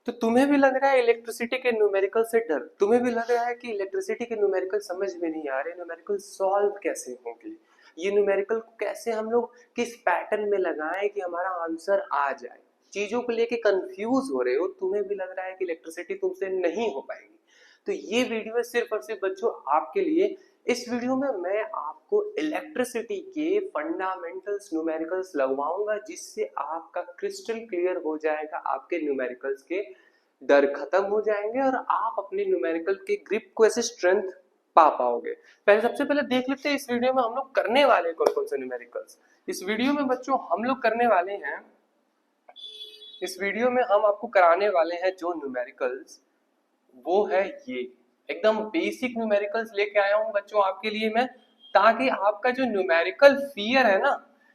तो तुम्हें भी लग रहा है इलेक्ट्रिसिटी के न्यूमेरिकल से डर, तुम्हें भी लग रहा है कि इलेक्ट्रिसिटी के न्यूमेरिकल समझ में नहीं आ रहे, न्यूमेरिकल सॉल्व कैसे होंगे, ये न्यूमेरिकल कैसे हम लोग किस पैटर्न में लगाएं कि हमारा आंसर आ जाए, चीजों को लेके कंफ्यूज हो रहे हो, तुम्हें भी लग रहा है कि इलेक्ट्रिसिटी तुमसे नहीं हो पाएगी, तो ये वीडियो है सिर्फ और सिर्फ बच्चों आपके लिए। इस वीडियो में मैं आपको इलेक्ट्रिसिटी के फंडामेंटल्स न्यूमेरिकल्स लगवाऊंगा, जिससे आपका क्रिस्टल क्लियर हो जाएगा, आपके न्यूमेरिकल्स के डर खत्म हो जाएंगे और आप अपने न्यूमेरिकल के ग्रिप को ऐसे स्ट्रेंथ पा पाओगे। पहले सबसे पहले देख लेते हैं इस वीडियो में हम लोग करने वाले कौन कौन से न्यूमेरिकल्स। इस वीडियो में बच्चों हम लोग करने वाले हैं, इस वीडियो में हम आपको कराने वाले हैं जो न्यूमेरिकल्स, वो है ये एकदम बेसिक न्यूमेरिकल्स लेके आया हूं बच्चों आपके लिए मैं, ताकि आपका जो न्यूमेरिकल फियर है ना,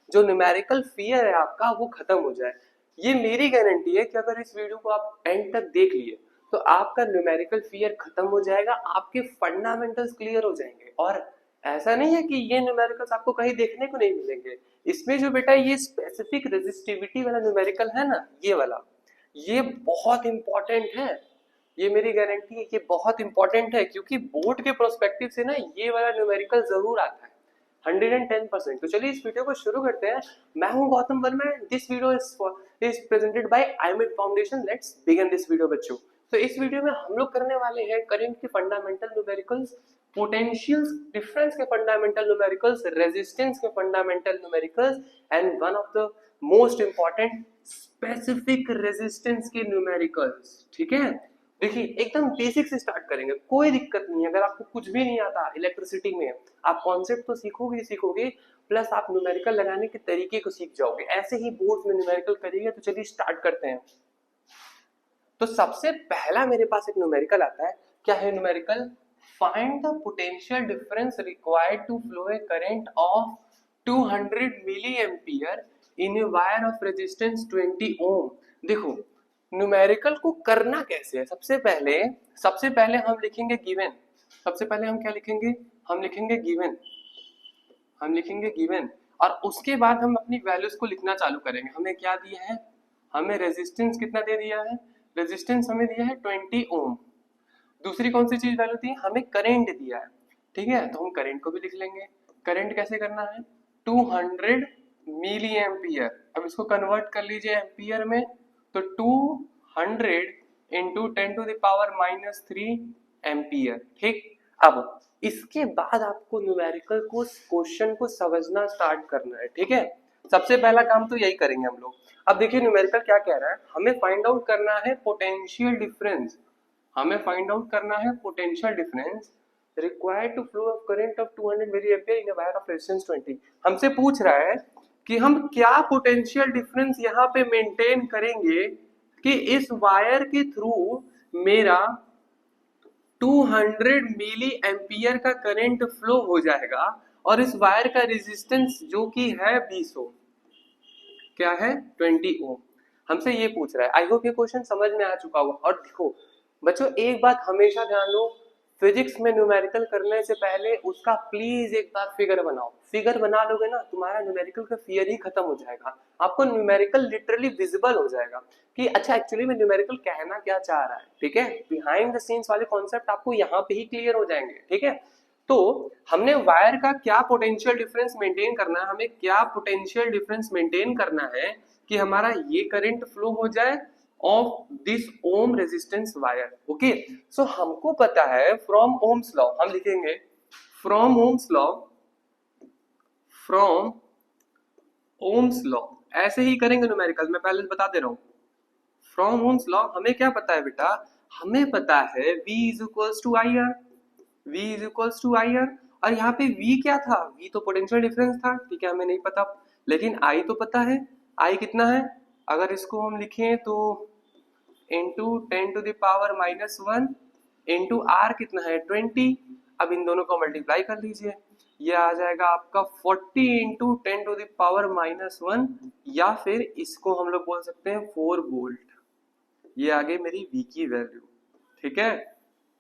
जो न्यूमेरिकल फियर है आपका वो खत्म हो जाए। ये मेरी गारंटी है कि अगर इस वीडियो को आप एंड तक देख लिए तो आपका न्यूमेरिकल फियर खत्म हो जाएगा, आपके फंडामेंटल्स क्लियर हो जाएंगे। और ऐसा नहीं है कि ये न्यूमेरिकल्स आपको कहीं देखने को नहीं मिलेंगे, इसमें जो बेटा ये स्पेसिफिक रेजिस्टिविटी वाला न्यूमेरिकल है ना, ये वाला, ये बहुत इंपॉर्टेंट है, ये मेरी गारंटी है, ये बहुत इंपॉर्टेंट है, क्योंकि बोर्ड के प्रोस्पेक्टिव से ना ये वाला न्यूमेरिकल जरूर आता है 110%। तो चलिए इस वीडियो को शुरू करते हैं। मैं हूं Gautam Verma, this video is presented by iMed foundation. Let's begin this video बच्चों। तो इस वीडियो में हम लोग करने वाले हैं करंट के फंडामेंटल न्यूमेरिकल्स, पोटेंशियल डिफरेंस के फंडामेंटल न्यूमेरिकल्स, रेजिस्टेंस के fundamental numericals, and one of the most important specific resistance के न्यूमेरिकल्स। ठीक है, देखिए एकदम बेसिक से स्टार्ट करेंगे, कोई दिक्कत नहीं है। अगर आपको कुछ भी नहीं आता इलेक्ट्रिसिटी में, आप कॉन्सेप्ट तो सीखोगे ही सीखोगे, प्लस आप न्यूमेरिकल लगाने के तरीके को सीख जाओगे, ऐसे ही बोर्ड में न्यूमेरिकल करिएगा। तो चलिए स्टार्ट करते हैं। तो सबसे पहला मेरे पास एक न्यूमेरिकल आता है, क्या है numerical? Find the potential difference required to flow a current of 200 milli ampere in a wire of resistance 20 ohm. देखो न्यूमेरिकल को करना कैसे है, सबसे पहले हम लिखेंगे गिवन। सबसे पहले हम क्या लिखेंगे? हम लिखेंगे गिवन, हम लिखेंगे गिवन, और उसके बाद हम अपनी वैल्यूज को लिखना चालू करेंगे। हमें क्या दिया है? हमें रेजिस्टेंस कितना दे दिया है? रेजिस्टेंस हमें दिया है 20 ओम। दूसरी कौन सी चीज वैल्यू दी? हमें करंट दिया है। ठीक है, तो हम करंट को भी लिख लेंगे। करंट कैसे करना है? 200 मिली एम्पियर। अब इसको कन्वर्ट कर लीजिए एम्पियर में, तो 200 इंटू 10⁻³ एम्पियर। ठीक, अब इसके बाद आपको न्यूमेरिकल को क्वेश्चन को समझना स्टार्ट करना है। ठीक है, सबसे पहला काम तो यही करेंगे हम लोग। अब देखिए न्यूमेरिकल क्या कह रहा है, हमें फाइंड आउट करना है पोटेंशियल डिफरेंस, हमें फाइंड आउट करना है potential difference required to flow of current of 200 milli ampere in a wire of resistance 20। हमसे पूछ रहा है कि हम क्या पोटेंशियल डिफरेंस यहाँ पे मेंटेन करेंगे कि इस वायर के थ्रू मेरा 200 मिली एम्पियर का करंट फ्लो हो जाएगा, और इस वायर का रेजिस्टेंस जो कि है 20 ओम, क्या है? 20 ओम। हमसे ये पूछ रहा है। आई होप ये क्वेश्चन समझ में आ चुका होगा। और देखो बच्चों एक बात हमेशा ध्यान लो, फिजिक्स में न्यूमेरिकल करने से पहले उसका प्लीज एक बार फिगर बनाओ। फिगर बना लोगे ना, तुम्हारा न्यूमेरिकल का फियर ही खत्म हो जाएगा, आपको न्यूमेरिकल लिटरली विजिबल हो जाएगा कि अच्छा एक्चुअली में न्यूमेरिकल कहना क्या चाह रहा है। ठीक है, बिहाइंड द सीन्स वाले कॉन्सेप्ट आपको यहाँ पे ही क्लियर हो जाएंगे। ठीक है, तो हमने वायर का क्या पोटेंशियल डिफरेंस मेंटेन करना है, हमें क्या पोटेंशियल डिफरेंस मेंटेन करना है कि हमारा ये करंट फ्लो हो जाए of this ohm resistance wire. Okay, so हमको पता है फ्रॉम ओम्स लॉ, हम लिखेंगे from Ohm's law, from Ohm's law, ऐसे ही करेंगे न्यूमेरिकल, मैं पहले बता दे रहा हूं। फ्रॉम ओम्स लॉ हमें क्या पता है बेटा? हमें पता है V is equals to I R, V is equals to I R. और यहाँ पे V क्या था? V तो पोटेंशियल डिफरेंस था। ठीक है, हमें नहीं पता, लेकिन I तो पता है। I कितना है? अगर इसको हम लिखें तो इंटू 10⁻⁻1 इंटू R कितना है? 20। अब इन दोनों को मल्टीप्लाई कर लीजिए, ये आ जाएगा आपका 40 इंटू 10⁻⁻1, या फिर इसको हम लोग बोल सकते हैं 4 वोल्ट। ये आ गई मेरी V की वैल्यू। ठीक है,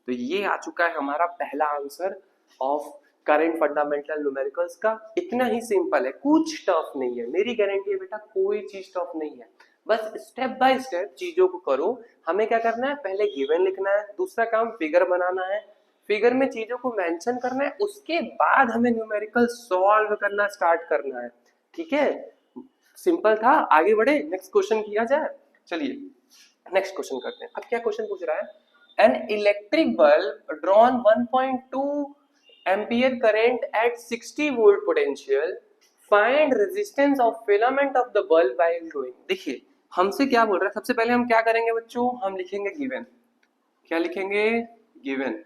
तो ये आ चुका है हमारा पहला answer of current fundamental numericals का। इतना ही सिंपल है, कुछ टफ नहीं है, मेरी गारंटी है बेटा कोई चीज टफ नहीं है। बस स्टेप बाय स्टेप चीजों को करो। हमें क्या करना है, पहले गिवन लिखना है, दूसरा काम फिगर बनाना है, फिगर में चीजों को मेंशन करना है, उसके बाद हमें न्यूमेरिकल सॉल्व करना स्टार्ट करना है। ठीक है, सिंपल था। आगे बढ़े, नेक्स्ट क्वेश्चन किया जाए। चलिए नेक्स्ट क्वेश्चन करते हैं। अब क्या क्वेश्चन पूछ रहा है, an electric bulb drawn 1.2 ampere current eight 60 volt potential, find resistance of filament of the bulb while glowing. देखिए हमसे क्या बोल रहा है, सबसे पहले हम क्या करेंगे बच्चों, हम लिखेंगे गिवन। क्या लिखेंगे, गिवन।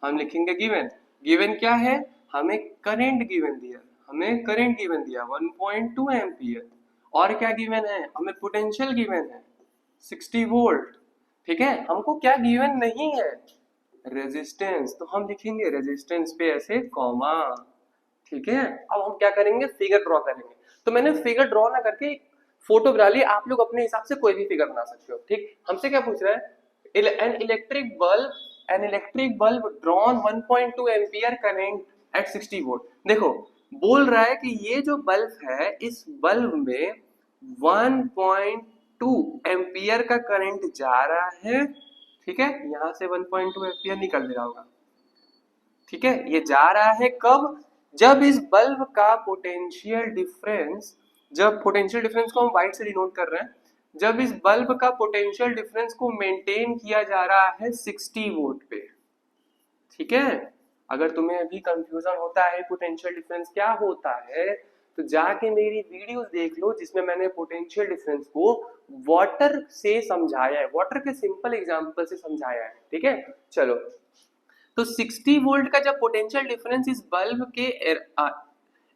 हम लिखेंगे गिवन। गिवन क्या है, हमें करंट गिवन दिया, हमें करंट गिवन दिया 1.2 एम्पियर, और क्या गिवन है, हमें पोटेंशियल गिवन है 60 वोल्ट। ठीक है, हमको क्या गिवन नहीं है, रेजिस्टेंस, तो हम लिखेंगे रेजिस्टेंस पे ऐसे कॉमा। ठीक है, अब हम क्या करेंगे, फिगर ड्रॉ करेंगे। तो मैंने फिगर ड्रॉ ना करके फोटो बना ली, आप लोग अपने हिसाब से कोई भी फिगर बना सकते हो। ठीक, हमसे क्या पूछ रहा है, an electric bulb drawn 1.2 ampere current eight 60 volt. देखो बोल रहा है कि ये जो बल्ब है, इस बल्ब में 1.2 एम्पियर का करंट जा रहा है। ठीक है, यहां से 1.2 एम्पियर निकल दे रहा होगा। ठीक है, ये जा रहा है कब, जब इस बल्ब का पोटेंशियल डिफरेंस, जब पोटेंशियल डिफरेंस को हम व्हाइट से डिनोट कर रहे हैं, जब इस बल्ब का पोटेंशियल डिफरेंस को मेंटेन किया जा रहा है 60 वोल्ट पे। ठीक है, अगर तुम्हें अभी कंफ्यूजन होता है पोटेंशियल डिफरेंस क्या होता है, तो जाके मेरी वीडियोस देख लो जिसमें मैंने पोटेंशियल डिफरेंस को वाटर से समझाया है, वाटर के सिंपल एग्जांपल से समझाया है। ठीक है, चलो, तो 60 वोल्ट का जब पोटेंशियल डिफरेंस इस बल्ब के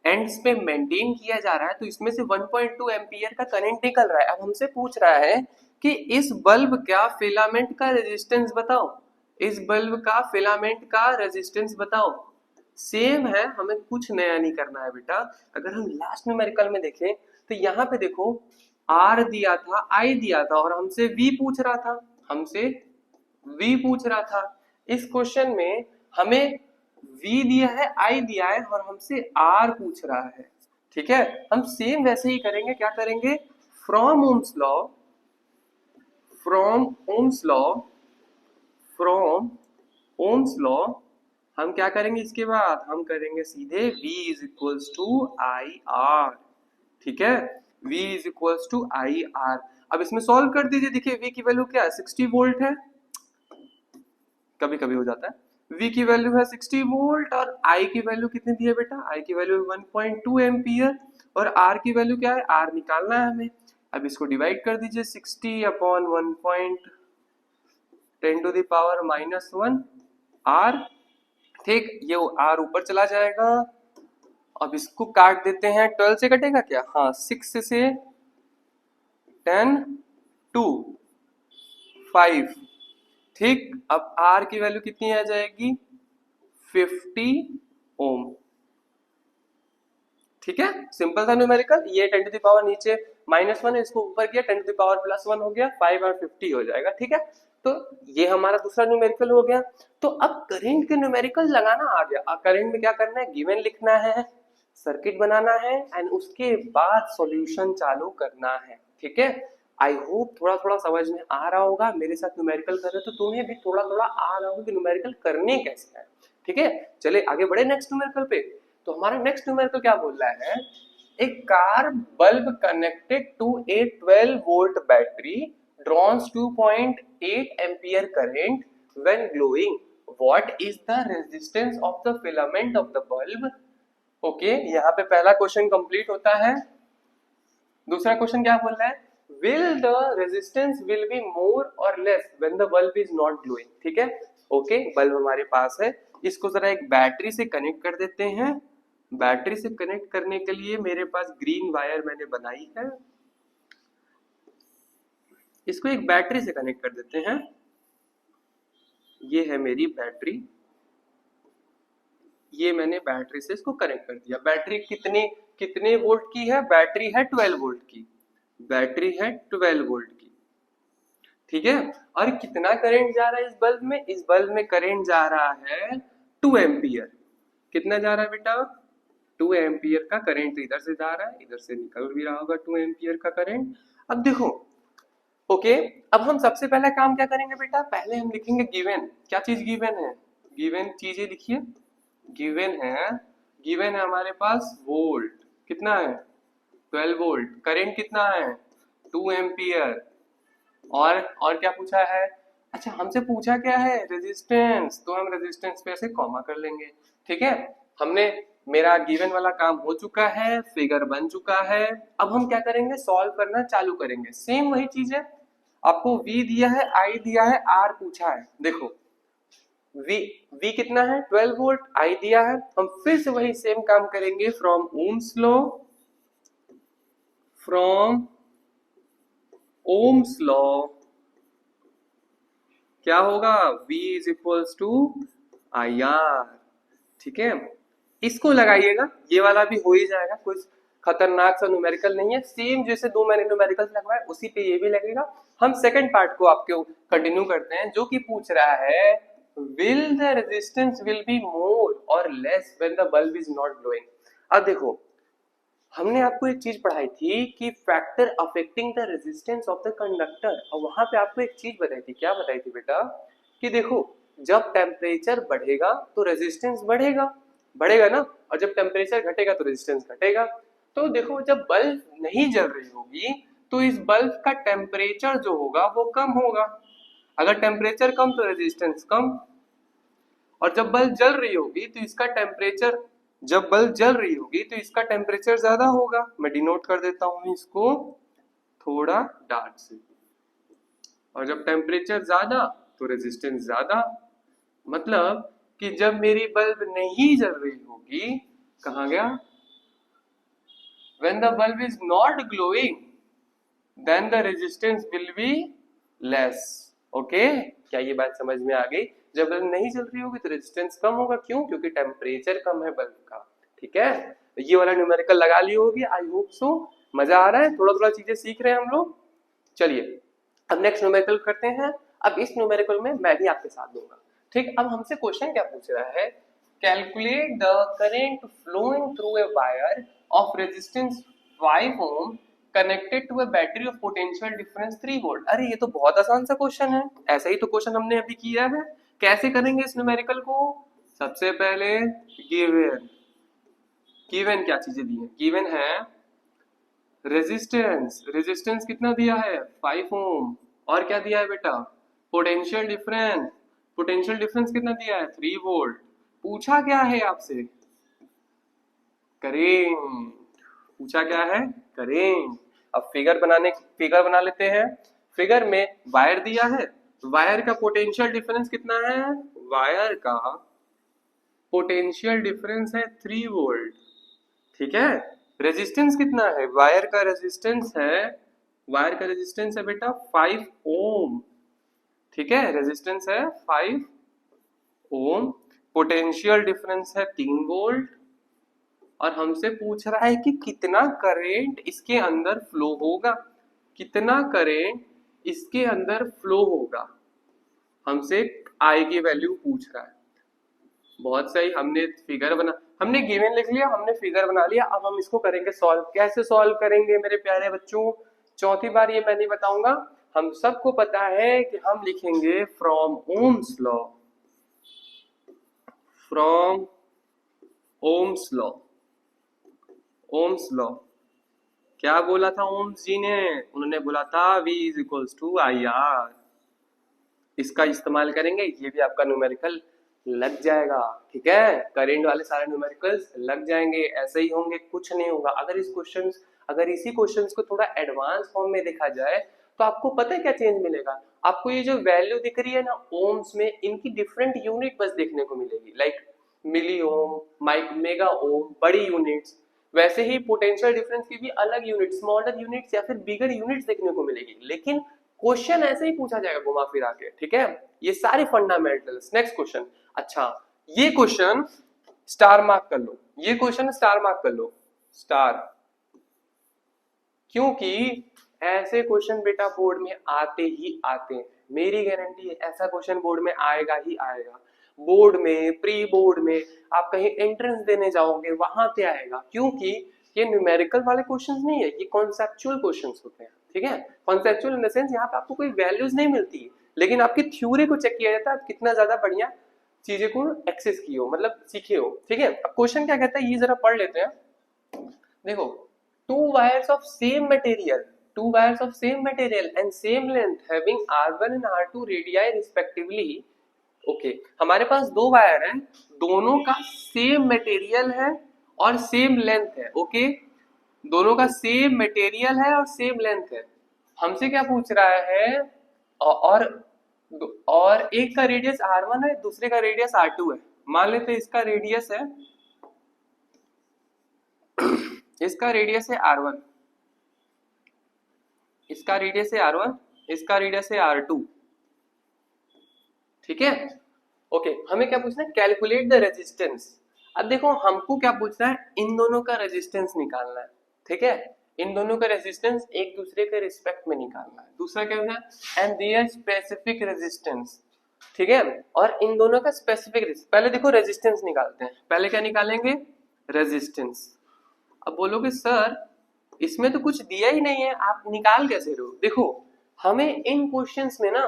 एंड्स पे मेंटेन किया जा रहा है, तो इसमें से 1.2 एम्पियर का करंट निकल रहा है। अब हमसे पूछ रहा है कि इस बल्ब का फिलामेंट का रेजिस्टेंस बताओ, इस बल्ब का फिलामेंट का रेजिस्टेंस बताओ। सेम है, हमें कुछ नया नहीं करना है बेटा। अगर हम लास्ट न्यूमेरिकल में देखें तो यहाँ पे देखो R दिया था, I दिया था, और हमसे V पूछ रहा था, हमसे V पूछ रहा था। इस क्वेश्चन में हमें V दिया है, I दिया है, और हमसे R पूछ रहा है। ठीक है, हम सेम वैसे ही करेंगे। क्या करेंगे, from Ohm's law, from Ohm's law, from Ohm's law हम क्या करेंगे, इसके बाद हम करेंगे सीधे V is equals to I R. ठीक है, V is equals to I R. अब इसमें सॉल्व कर दीजिए। देखिए V की वैल्यू क्या है, 60 वोल्ट है, कभी कभी हो जाता है। V की वैल्यू है 60 वोल्ट, और I की वैल्यू कितनी दी है बेटा, I की वैल्यू 1.2 एम्पियर, और R की वैल्यू क्या है, R निकालना है हमें। अब इसको डिवाइड कर दीजिए, 60 upon 1.10 to the power -1 R। ठीक, ये R ऊपर चला जाएगा। अब इसको काट देते हैं, 12 से कटेगा क्या, हाँ 6 से 10 2 5। ठीक, अब R की वैल्यू कितनी आ जाएगी, 50 ओम। ठीक है, सिंपल था न्यूमेरिकल। ये 10 टू द पावर नीचे -1 है, इसको ऊपर किया 10 टू द पावर +1 हो गया, 5 और 50 हो जाएगा। ठीक है, तो ये हमारा दूसरा न्यूमेरिकल हो गया। तो अब करंट के न्यूमेरिकल लगाना आ गया। करंट में क्या करना है, गिवन लिखना है, सर्किट बनाना है, एंड उसके बाद सॉल्यूशन चालू करना है। ठीक है, आई होप थोड़ा थोड़ा समझ में आ रहा होगा। मेरे साथ न्यूमेरिकल कर रहे हो तो तुम्हें भी थोड़ा थोड़ा आ रहा होगा कि न्यूमेरिकल करने कैसे है। ठीक है, चलिए आगे बढ़े नेक्स्ट न्यूमेरिकल पे। तो हमारा नेक्स्ट न्यूमेरिकल क्या बोल रहा है, एक car bulb connected to a 12 volt battery draws 2.8 ampere current when glowing, what is the resistance of the filament of the bulb. Okay, यहाँ पे पहला क्वेश्चन कंप्लीट होता है। दूसरा क्वेश्चन क्या बोल रहा है, will the resistance will be more और less when the bulb is not glowing. ठीक है, ओके, बल्ब हमारे पास है, इसको जरा एक बैटरी से कनेक्ट कर देते हैं। बैटरी से कनेक्ट करने के लिए मेरे पास ग्रीन वायर मैंने बनाई है, इसको एक बैटरी से कनेक्ट कर देते हैं। ये है मेरी बैटरी, ये मैंने बैटरी से इसको कनेक्ट कर दिया। बैटरी कितने वोल्ट की है, बैटरी है 12 वोल्ट की, बैटरी है 12 वोल्ट की। ठीक है, और कितना करंट जा रहा है इस बल्ब में, इस बल्ब में करंट जा रहा है 2 एम्पियर। कितना जा रहा है बेटा, 2 एम्पियर का करंट इधर से जा रहा है, इधर से निकल भी रहा होगा 2 एम्पियर का करंट। अब देखो, ओके, अब हम सबसे पहले काम क्या करेंगे बेटा, पहले हम लिखेंगे गिवन। क्या चीज गिवन है, गिवन चीजें लिखिए। गिवन है, गिवन है हमारे पास वोल्ट, कितना है 12 वोल्ट, करंट कितना है 2 एम्पियर, और क्या पूछा है, अच्छा हमसे पूछा क्या है रेजिस्टेंस, तो हम रेजिस्टेंस पे ऐसे कॉमा कर लेंगे। ठीक है, हमने, मेरा गिवन वाला काम हो चुका है, फिगर बन चुका है। अब हम क्या करेंगे, सॉल्व करना चालू करेंगे। सेम वही चीज है, आपको V दिया है, I दिया है, R पूछा है। देखो V कितना है 12 वोल्ट, I दिया है। हम फिर से वही सेम काम करेंगे, from Ohm's law, from Ohm's law क्या होगा, V is equals to IR। ठीक है, इसको लगाइएगा, ये वाला भी हो ही जाएगा, कोई खतरनाक सा न्यूमेरिकल नहीं है, सेम जैसे दो मैंने न्यूमेरिकल लगवाए उसी पे ये भी लगेगा। हम सेकंड पार्ट को आपके कंटिन्यू करते हैं, जो कि पूछ रहा है will the resistance will be more or less when the bulb is not glowing। अब देखो, हमने आपको एक चीज पढ़ाई थी कि factor affecting the resistance of the conductor, और वहां पे आपको एक चीज बताई थी, क्या बताई थी बेटा, कि देखो जब टेम्परेचर बढ़ेगा तो रेजिस्टेंस बढ़ेगा, बढ़ेगा ना, और जब टेम्परेचर घटेगा तो रेजिस्टेंस घटेगा। तो देखो जब बल्ब नहीं जल रही होगी तो इस बल्ब का टेम्परेचर जो होगा वो कम होगा, अगर टेम्परेचर कम तो रेजिस्टेंस कम, और जब बल्ब जल रही होगी तो इसका टेम्परेचर, जब बल्ब जल रही होगी तो इसका टेम्परेचर ज्यादा होगा। मैं डिनोट कर देता हूं इसको थोड़ा डार्क से, और जब टेम्परेचर ज्यादा तो रेजिस्टेंस ज्यादा। मतलब कि जब मेरी बल्ब नहीं जल रही होगी, कहां गया, when the bulb is not glowing then the resistance will be less। Okay, क्या ये बात समझ में आ गई, जब बल्ब नहीं जल रही होगी तो रेजिस्टेंस कम होगा, क्यों, क्योंकि टेम्परेचर कम है बल्ब का। ठीक है, तो ये वाला न्यूमेरिकल लगा ली होगी, आई होप सो, मजा आ रहा है, थोड़ा थोड़ा चीजें सीख रहे हैं हम लोग। चलिए अब नेक्स्ट न्यूमेरिकल करते हैं। अब इस न्यूमेरिकल में मैं भी आपके साथ दूंगा। ठीक, अब हमसे क्वेश्चन क्या पूछ रहा है, calculate the current flowing through a wire of resistance 5 ohm connected to a battery of potential difference 3 volt. अरे ये तो बहुत आसान सा क्वेश्चन है, ऐसा ही तो क्वेश्चन हमने अभी किया है। कैसे करेंगे इस न्यूमेरिकल को, सबसे पहले गिवन, गिवन क्या चीजें दी है, गिवन है रेजिस्टेंस, रेजिस्टेंस कितना दिया है 5 ओम, और क्या दिया है बेटा पोटेंशियल डिफरेंस, पोटेंशियल डिफरेंस कितना दिया है 3 वोल्ट। पूछा क्या है आपसे, करेंट, पूछा क्या है करेंट। अब फिगर बना लेते हैं। फिगर में वायर दिया है, वायर का पोटेंशियल डिफरेंस कितना है, वायर का पोटेंशियल डिफरेंस है 3 वोल्ट। ठीक है, रेजिस्टेंस कितना है, वायर का रेजिस्टेंस है, वायर का रेजिस्टेंस है बेटा 5 ओम। ठीक है, रेजिस्टेंस है 5 ओम, पोटेंशियल डिफरेंस है 3 वोल्ट, और हमसे पूछ रहा है कि कितना करंट इसके अंदर फ्लो होगा, कितना करंट इसके अंदर फ्लो होगा, हमसे आई की वैल्यू पूछ रहा है। बहुत सही, हमने फिगर बना, हमने गिवन लिख लिया, हमने फिगर बना लिया। अब हम इसको करेंगे सॉल्व। कैसे सॉल्व करेंगे मेरे प्यारे बच्चों, चौथी बार ये मैं नहीं बताऊंगा, हम सबको पता है कि हम लिखेंगे from Ohm's law, from Ohm's law. Ohms law क्या बोला था ओम्स जी ने, उन्होंने बोला था V is equals to IR। इसका इस्तेमाल करेंगे, ये भी आपका न्यूमेरिकल लग जाएगा। ठीक है, करेंट वाले सारे न्यूमेरिकल्स लग जाएंगे, ऐसे ही होंगे, कुछ नहीं होगा। अगर इसी क्वेश्चंस को थोड़ा एडवांस फॉर्म में देखा जाए तो आपको पता है क्या चेंज मिलेगा, आपको ये जो वैल्यू दिख रही है ना ओम्स में, इनकी डिफरेंट यूनिट बस देखने को मिलेगी, लाइक मिली ओम, मेगा ओम, बड़ी यूनिट्स। वैसे ही पोटेंशियल डिफरेंस की भी अलग यूनिट, स्मॉलर यूनिट्स या फिर बिगर यूनिट्स देखने को मिलेगी, लेकिन क्वेश्चन ऐसे ही पूछा जाएगा घुमा फिरा के। ठीक है, ये सारे फंडामेंटल्स। नेक्स्ट क्वेश्चन, अच्छा ये क्वेश्चन स्टार मार्क कर लो, ये क्वेश्चन स्टार मार्क कर लो, स्टार, क्योंकि ऐसे क्वेश्चन बेटा बोर्ड में आते ही आते हैं, मेरी गारंटी है ऐसा क्वेश्चन बोर्ड में आएगा ही आएगा। बोर्ड में, प्री बोर्ड में, आप कहीं एंट्रेंस देने जाओगे वहां पे आएगा, क्योंकि ये न्यूमेरिकल वाले क्वेश्चंस नहीं है, ये कॉन्सेप्चुअल क्वेश्चंस होते हैं। ठीक है। कॉन्सेप्चुअल इन द सेंस यहाँ पे आपको कोई वैल्यूज नहीं मिलती, लेकिन आपकी थ्योरी को चेक किया जाता है, आप कितना ज्यादा बढ़िया चीजें को एक्सेस किए हो, मतलब सीखे हो, ठीक है। अब क्वेश्चन क्या कहता है ये जरा पढ़ लेते हैं। देखो, two wires of same material, two wires of same material and same length having R1 and R2 radii respectively, okay हमारे पास दो वायर हैं, दोनों का सेम मटेरियल है और सेम लेंथ है, ओके दोनों का सेम मटेरियल है और सेम लेंथ है। हमसे क्या पूछ रहा है, और एक का रेडियस R1 है, दूसरे का रेडियस R2 है। मान लेते हैं इसका रेडियस है इसका रेडियस है R1, इसका रेडियस है R1, इसका रेडियस है R2, ठीक है। ओके हमें क्या पूछना है, कैलकुलेट द रेजिस्टेंस। अब देखो हमको क्या पूछना है, इन दोनों का रेजिस्टेंस निकालना है, ठीक है। इन दोनों का रेजिस्टेंस एक दूसरे के रिस्पेक्ट में निकालना है। दूसरा क्या है, एंड देयर स्पेसिफिक रेजिस्टेंस, ठीक है। और इन दोनों का स्पेसिफिक, पहले देखो रेजिस्टेंस निकालते हैं। पहले क्या निकालेंगे, रेजिस्टेंस। अब बोलोगे सर इसमें तो कुछ दिया ही नहीं है, आप निकाल कैसे रहे हो। देखो हमें इन क्वेश्चंस में ना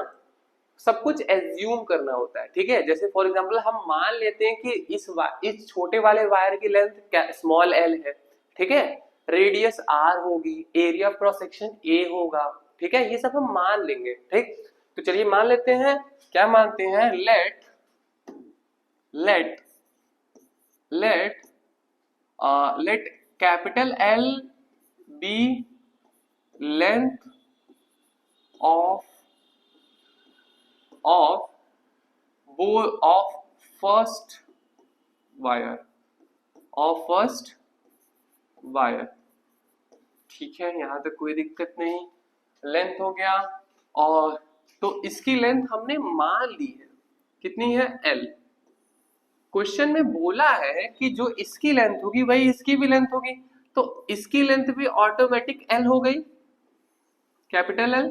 सब कुछ एज्यूम करना होता है, ठीक है। जैसे फॉर एग्जांपल हम मान लेते हैं कि इस छोटे वाले वायर की लेंथ स्मॉल एल है, ठीक है, रेडियस आर होगी, area of cross section A होगा, ठीक है, ये सब हम मान लेंगे, ठीक। तो चलिए मान लेते हैं, क्या मानते हैं, let capital L be length of first wire, ठीक है, यहां तक कोई दिक्कत नहीं। लेंथ हो गया, और तो इसकी लेंथ हमने मान ली है, कितनी है, एल। क्वेश्चन में बोला है कि जो इसकी लेंथ होगी वही इसकी भी लेंथ होगी, तो इसकी लेंथ भी ऑटोमेटिक एल हो गई, कैपिटल एल,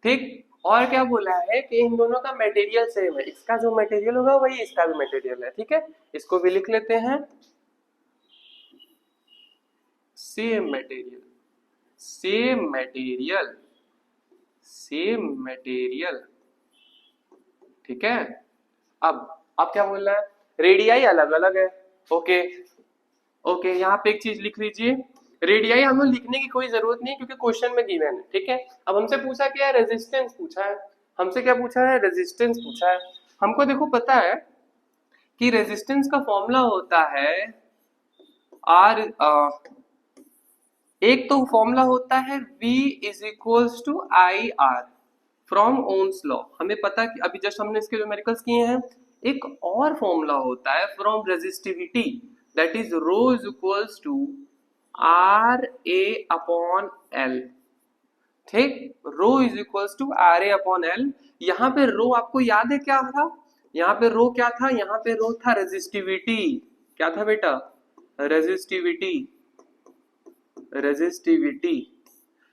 ठीक। और क्या बोला है कि इन दोनों का मटेरियल सेम है, इसका जो मटेरियल होगा वही इसका भी मटेरियल है, ठीक है। इसको भी लिख लेते हैं, सेम मटेरियल, ठीक है। अब क्या बोल रहा है, रेडियाई अलग अलग है, ओके यहाँ पे एक चीज लिख लीजिए, रेडियाई हमें लिखने की कोई जरूरत नहीं क्योंकि क्वेश्चन में गिवन है, ठीक है। अब हमसे पूछा क्या है, रेजिस्टेंस पूछा है, हमसे क्या पूछा है, रेजिस्टेंस पूछा है। हमको देखो पता है कि रेजिस्टेंस का फॉर्मूला होता है आर, एक तो फॉर्मूला होता है V is equals to I R from Ohm's law, हमें पता कि अभी जस्ट हमने इसके न्यूमेरिकल्स किए हैं। एक और फॉर्मूला होता है from resistivity, that is rho is equals to R A upon L, ठीक, rho is equals to R A upon L. यहाँ पे रो आपको याद है क्या था, यहाँ पे रो क्या था, यहाँ पे रो था रेजिस्टिविटी, क्या था बेटा, रेजिस्टिविटी,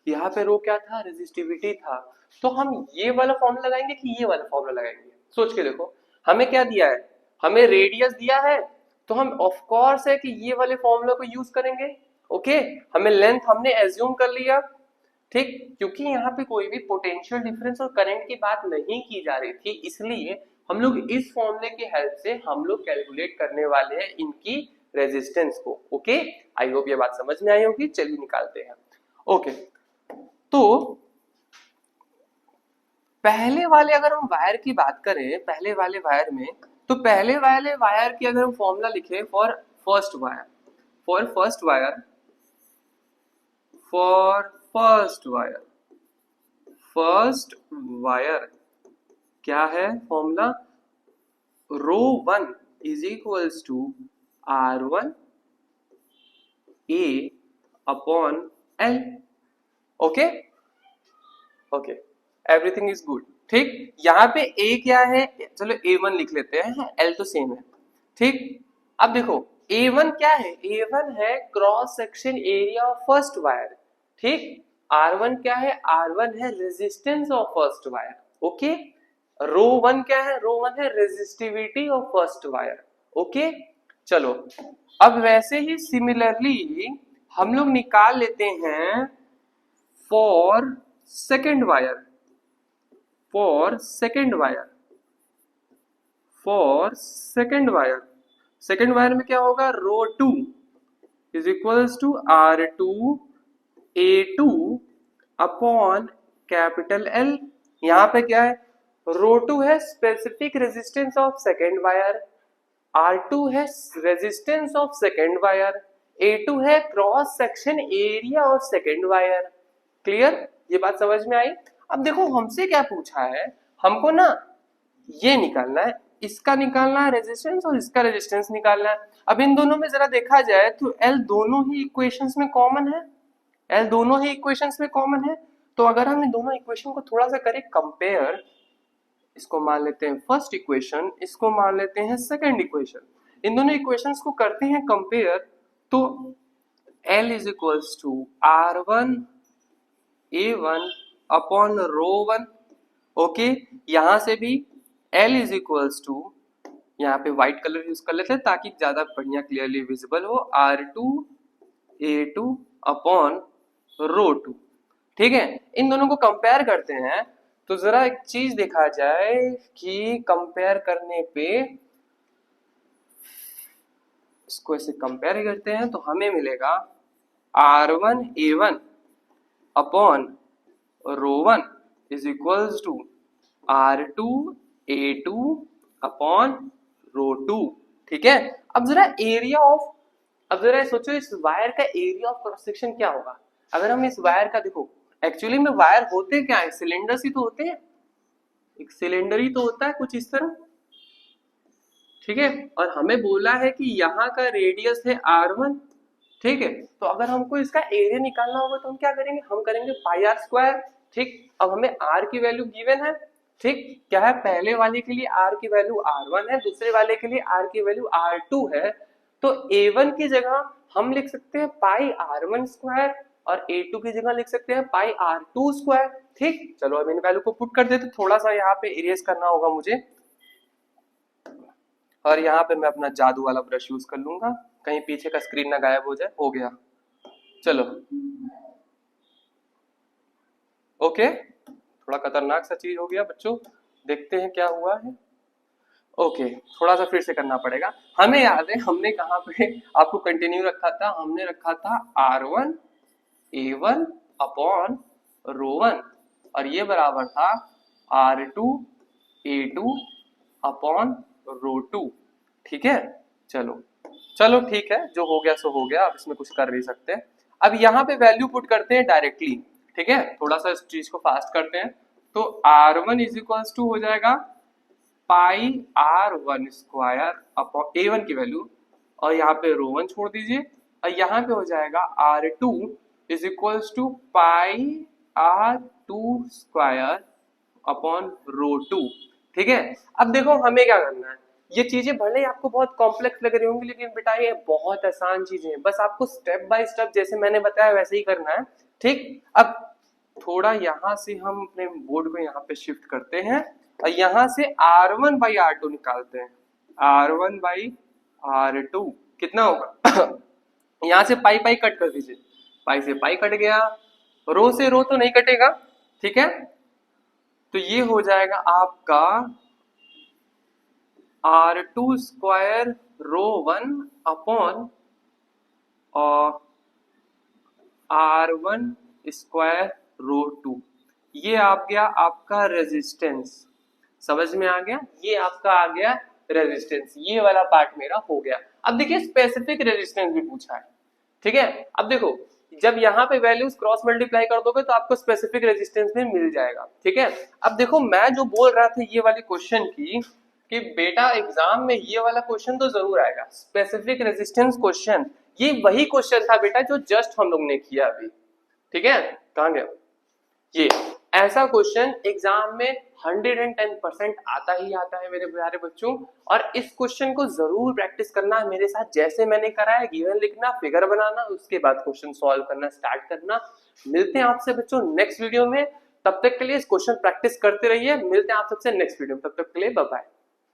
यहाँ पे रो क्या था, रेजिस्टिविटी था। तो हम ये वाला फॉर्मूला लगाएंगे कि ये वाला फॉर्मूला लगाएंगे, सोच के देखो। हमें क्या दिया है, हमें रेडियस दिया है, तो हम ऑफ कोर्स है कि ये वाले फॉर्मूला को यूज करेंगे, ओके। हमें लेंथ हमने एज्यूम कर लिया, ठीक, क्योंकि यहाँ पे कोई भी पोटेंशियल डिफरेंस और करंट की बात नहीं की जा रही थी, इसलिए हम लोग इस फॉर्मूले की हेल्प से हम लोग कैलकुलेट करने वाले हैं इनकी रेजिस्टेंस को, ओके। आई होप ये बात समझ में आई होगी, चलिए निकालते हैं, ओके। तो पहले वाले अगर हम वायर की बात करें, पहले वाले वायर में, तो पहले वाले वायर की अगर हम फॉर्मूला लिखें फॉर फर्स्ट वायर क्या है formula, rho 1 is equals to R1 A upon L, okay everything is good, ठीक। यहाँ पे A क्या है, चलो A1 लिख लेते हैं, L तो सेम है, ठीक। अब देखो A1 क्या है, A1 है cross section area of first wire, ठीक। R1 क्या है, R1 है resistance of first wire, okay. Rho 1 क्या है, रो 1 है resistivity of first wire, okay. चलो अब वैसे ही सिमिलरली हम लोग निकाल लेते हैं for second wire, for second wire, for second wire, second wire में क्या होगा, rho two is equals to R2A2 upon capital L। यहां पे क्या है, रो टू है specific resistance of second wire, R2 है resistance of second wire, A2 है cross section area of second wire. Clear, ये बात समझ में आई। अब देखो हमसे क्या पूछा है, हमको ना ये निकालना है, इसका निकालना है रेजिस्टेंस और इसका रेजिस्टेंस निकालना है। अब इन दोनों में जरा देखा जाए तो L दोनों ही इक्वेशंस में कॉमन है, L दोनों ही इक्वेशंस में कॉमन है। तो अगर हम इन दोनों इक्वेशन को थोड़ा सा करें कंपेयर, इसको मान लेते हैं फर्स्ट इक्वेशन, इसको मान लेते हैं सेकंड इक्वेशन, इन दोनों इक्वेशंस को करते हैं कंपेयर, तो L is equals to R1A1 upon rho one. Okay, यहां से भी L इज इक्वल्स टू, यहाँ पे व्हाइट कलर यूज कर लेते हैं ताकि ज्यादा बढ़िया क्लियरली विजिबल हो, R2A2 अपॉन रो टू। ठीक है, इन दोनों को कंपेयर करते हैं तो जरा एक चीज देखा जाए कि कंपेयर करने पे, इसको ऐसे कंपेयर करते हैं तो हमें मिलेगा R1A1 upon rho one is equals to R2A2 upon rho two. ठीक है, अब जरा एरिया ऑफ, अब जरा सोचो इस वायर का एरिया ऑफ क्रॉस सेक्शन क्या होगा। अगर हम इस वायर का देखो, एक्चुअली में वायर होते क्या है, सिलेंडर्स ही तो होते हैं, एक सिलेंडर ही तो होता है कुछ इस तरह। ठीक है, और हमें बोला है कि यहाँ का रेडियस है R1। ठीक है, तो अगर हमको इसका एरिया निकालना होगा तो हम क्या करेंगे, हम करेंगे पाई आर स्क्वायर। ठीक, अब हमें R की वैल्यू गिवन है। ठीक, क्या है, पहले वाले के लिए R की वैल्यू R1 है, दूसरे वाले के लिए R की वैल्यू R2 है। तो A1 की जगह हम लिख सकते हैं पाई R1 स्क्वायर और A2 की जगह लिख सकते हैं पाई R2 स्क्वायर। ठीक, चलो अब इन वैल्यू को पुट कर देते, थोड़ा सा यहाँ पे इरेज करना होगा मुझे, और यहाँ पे मैं अपना जादू वाला ब्रश यूज कर लूंगा, कहीं पीछे का स्क्रीन ना गायब हो जाए। हो गया, चलो ओके, थोड़ा खतरनाक सा चीज हो गया बच्चों, देखते हैं क्या हुआ है। ओके, थोड़ा सा फिर से करना पड़ेगा। हमें याद है हमने कहाँ पे आपको कंटिन्यू रखा था, हमने रखा था R1A1 अपॉन रो वन, और ये बराबर था R2A2 अपॉन रो टू। ठीक है, चलो चलो ठीक है, जो हो गया सो हो गया, अब इसमें कुछ कर नहीं सकते। अब यहाँ पे वैल्यू पुट करते हैं डायरेक्टली। ठीक है, थोड़ा सा इस चीज को फास्ट करते हैं, तो R1 इज इक्वल्स टू हो जाएगा पाई R1 स्क्वायर अपॉन A1 की वैल्यू, और यहाँ पे रो वन छोड़ दीजिए, और यहाँ पे हो जाएगा R2 is equals to pi R2 square upon rho two. ठीक है, अब देखो हमें क्या करना है, ये चीजें भले ही आपको बहुत कॉम्प्लेक्स लग रही होंगी, लेकिन बेटा ये बहुत आसान चीजें हैं, बस आपको स्टेप बाय स्टेप जैसे मैंने बताया वैसे ही करना है। ठीक, अब थोड़ा यहाँ से हम अपने बोर्ड को यहाँ पे शिफ्ट करते हैं, और यहाँ से R1 बाई R2 निकालते हैं। R1 बाई R2 कितना होगा यहाँ से पाई पाई कट कर दीजिए, पाई से पाई कट गया, रो से रो तो नहीं कटेगा। ठीक है, तो ये हो जाएगा आपका R2 square rho one upon R1 square rho two. ये आ गया आपका रेजिस्टेंस, समझ में आ गया, ये आपका आ गया रेजिस्टेंस, ये वाला पार्ट मेरा हो गया। अब देखिए स्पेसिफिक रेजिस्टेंस भी पूछा है। ठीक है, अब देखो जब यहाँ पे वैल्यूज क्रॉस मल्टीप्लाई कर दोगे तो आपको स्पेसिफिक रेजिस्टेंस भी मिल जाएगा। ठीक है, अब देखो मैं जो बोल रहा था ये वाली क्वेश्चन की, कि बेटा एग्जाम में ये वाला क्वेश्चन तो जरूर आएगा, स्पेसिफिक रेजिस्टेंस क्वेश्चन, ये वही क्वेश्चन था बेटा जो जस्ट हम लोग ने किया अभी। ठीक है, कहाँ गया ये, ऐसा क्वेश्चन एग्जाम में 110% आता ही आता है मेरे प्यारे बच्चों, और इस क्वेश्चन को जरूर प्रैक्टिस करना है मेरे साथ, जैसे मैंने करा है, गिवन लिखना, फिगर बनाना, उसके बाद क्वेश्चन सॉल्व करना स्टार्ट करना। मिलते हैं आपसे बच्चों नेक्स्ट वीडियो में, तब तक के लिए इस क्वेश्चन प्रैक्टिस करते रहिए, मिलते हैं आप सबसे नेक्स्ट वीडियो में, तब तक के लिए बाय बाय।